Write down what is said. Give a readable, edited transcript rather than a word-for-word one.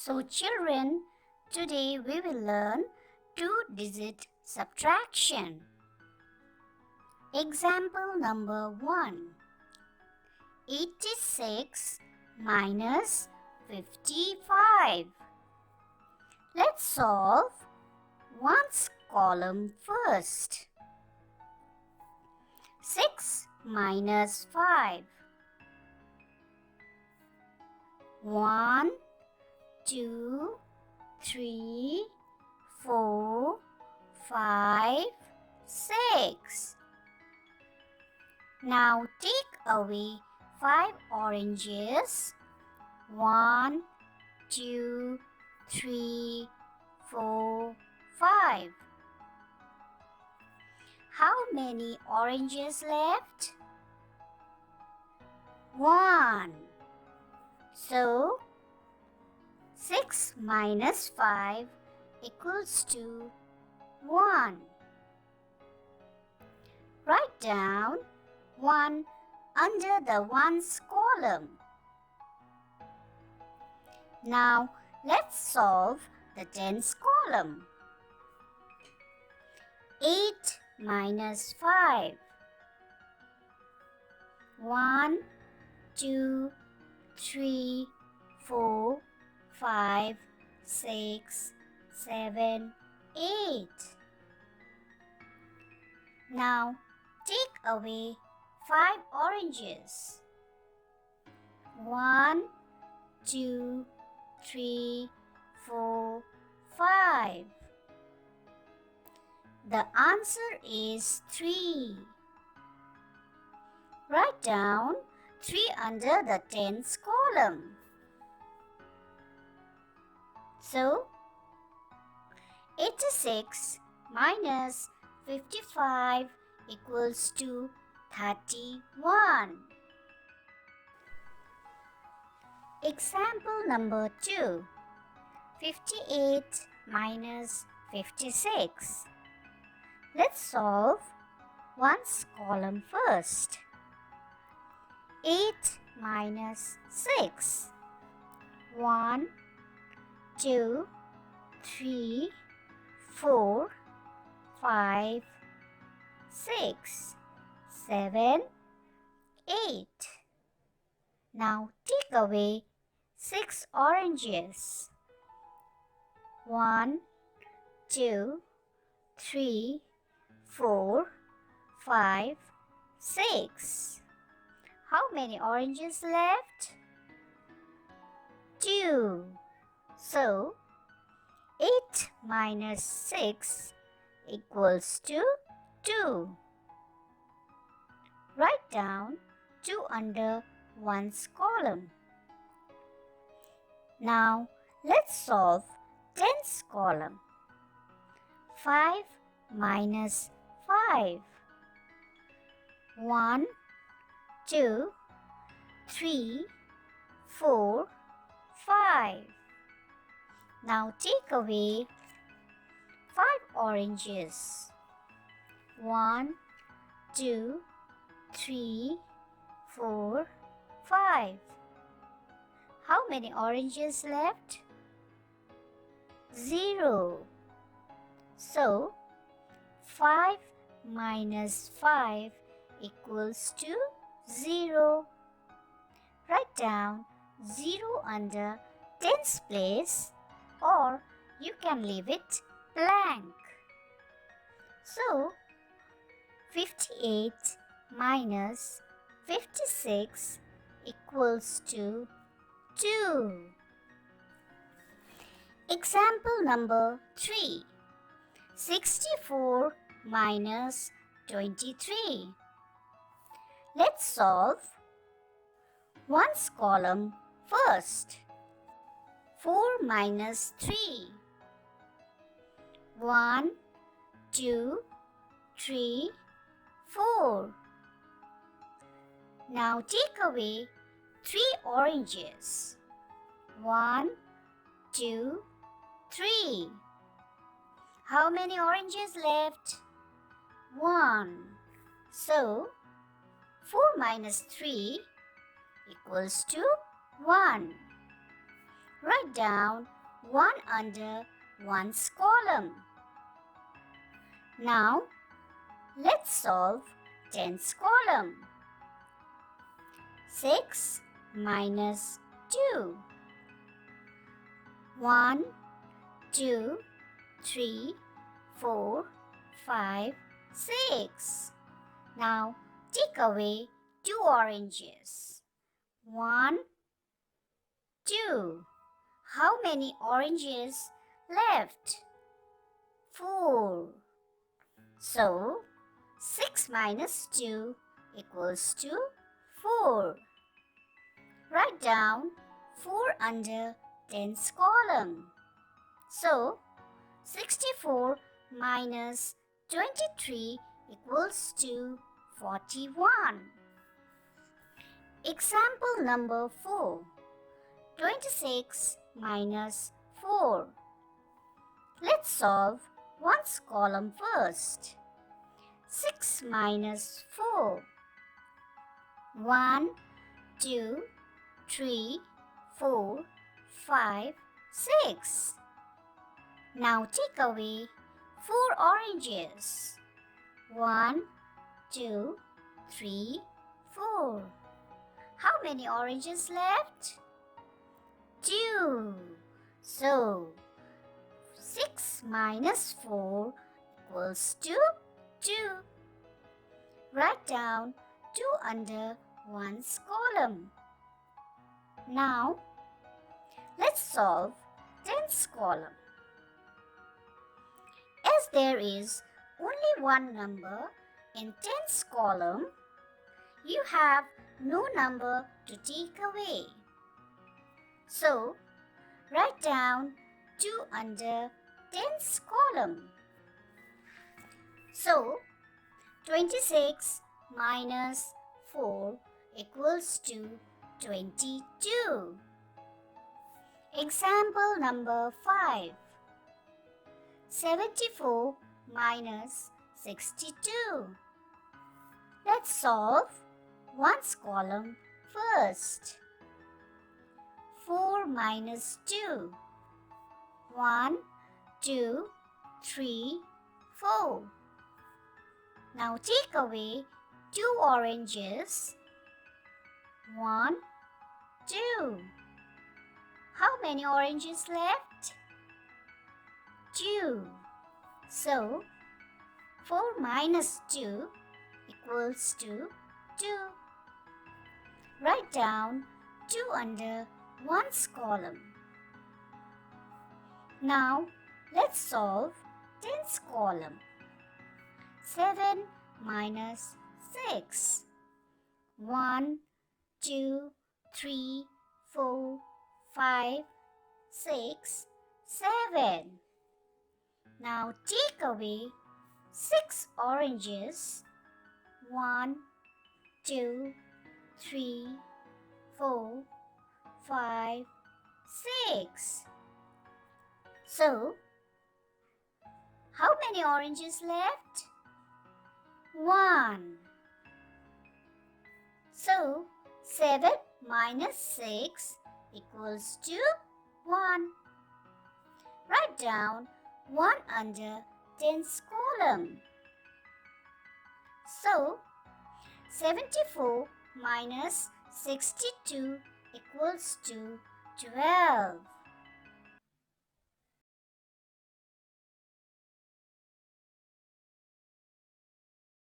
So children, today we will learn two-digit subtraction. Example number 1. 86 minus 55. Let's solve one's column first. 6 minus 5. 1, 2, 3, 4, 5, 6. Now take away 5 oranges. 1, 2, 3, 4, 5. How many oranges left? 1. So 6 minus 5 equals to 1. Write down 1 under the ones column. Now let's solve the tens column. 8 minus 5. 1, 2, 3, 4, 5, 6, 7, 8. Now take away 5 oranges. 1, 2, 3, 4, 5. The answer is 3. Write down 3 under the tens column. So 86 minus 55 equals to 31. Example number 2. 58 minus 56. Let's solve one's column first. 8 minus 6. 1, 2, 3, 4, 5, 6, 7, 8. Now take away 6 oranges. 1, 2, 3, 4, 5, 6. How many oranges left? 2. So 8 minus 6 equals to 2. Write down 2 under ones column. Now let's solve tens column. 5 minus 5. 1, 2, 3, 4, 5. Now take away 5 oranges. 1, 2, 3, 4, 5. How many oranges left? 0. So 5 minus 5 equals to 0. Write down 0 under tens place, or you can leave it blank. So 58 minus 56 equals to 2. Example number 3. 64 minus 23. Let's solve ones column first. 4 minus 3. 1, 2, 3, 4. Now take away 3 oranges. 1, 2, 3. How many oranges left? 1. So 4 minus 3 equals to 1. Write Write down 1 under 1's column. Now, let's solve 10's column. 6 minus 2. 1, 2, 3, 4, 5, 6. Now, take away 2 oranges. 1, 2. How many oranges left? 4. So, 6 minus 2 equals to 4. Write down 4 under 10's column. So, 64 minus 23 equals to 41. Example number 4. 26 minus 4. Let's solve 1's column first. 6 minus 4. 1, 2, 3, 4, 5, 6. Now take away 4 oranges. 1, 2, 3, 4. How many oranges left? 2. So, 6 minus 4 equals to 2. Write down 2 under 1's column. Now, let's solve 10's column. As there is only one number in 10's column, you have no number to take away. So, write down 2 under 10's column. So, 26 minus 4 equals to 22. Example number 5. 74 minus 62. Let's solve 1's column first. 4 minus 2. 1, 2, 3, 4. Now take away 2 oranges. 1, 2. How many oranges left? 2. So, 4 minus 2 equals to 2. Write down 2 under 1's column. Now, let's solve 10's column. 7 minus 6. 1, 2, 3, 4, 5, 6, 7. Now take away 6 oranges. 1, 2, 3, 4, 5, 6. So, how many oranges left? 1. So, 7 minus 6 equals to 1. Write down 1 under 10's column. So, 74 minus 62 equals to 12.